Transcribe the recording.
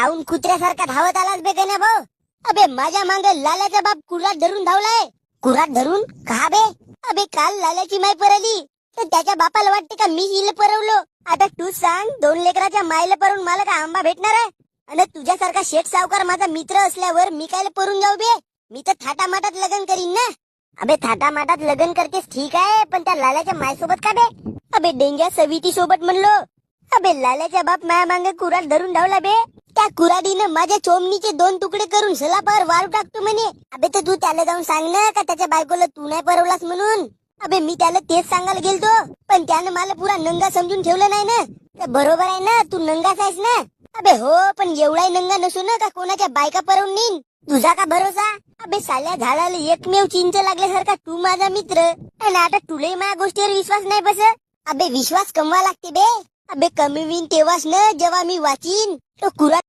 धावून कुत्र्यासारखा धावत आलास बे गण्या भाऊ. अबे माझ्या मांग लाल्याचा बाप कुऱ्हाड धरून धावलाय. कुऱ्हाड धरून का बे? अबे काल लाल्याची माय परली तर त्याच्या बापाला वाटते का मी हिला परवलो. आता तू सांग, 2 लेकराच्या मायला परून मला का आंबा भेटणार आहे? आणि तुझ्यासारखा शेठ सावकार माझा मित्र असल्यावर मी काय परून जाऊ बे? मी तर थाटामाटात लग्न करीन ना. अबे थाटामाटात लग्न करतेस ठीक आहे, पण त्या लाल्याच्या मायसोबत का बे? अबे डेंग्या सविती सोबत म्हणलो. अबे लाल्याच्या बाप माया मांगे कुऱ्हाड धरून धावला बे. त्या कुऱ्हाडीनं माझ्या चोमणीचे 2 तुकडे करून सलापावर वाळू टाकतो म्हणे. अबे तर तू त्याला जाऊन सांग ना का त्याच्या बायकोला तू नाही परवलास म्हणून. अबे मी त्याला तेच सांगायला गेलतो, पण त्यानं मला पुरा नंगा समजून ठेवलं नाही ना. तर बरोबर आहे ना, तू नंगाच आहेस ना. अबे हो, पण एवढाही नंगा नसू ना का कोणाच्या बायका परवून नेईन. तुझा का भरोसा? अबे साल्या झाडाला एकमेव चिंच लागल्यासारखा तू माझा मित्र, आणि आता तुलाही माझ्या गोष्टीवर विश्वास नाही बस. अबे विश्वास कमवा लागते बे. अबे कमी होईन तेव्हाच ना जेव्हा मी वाचीन तो कुऱ्हाड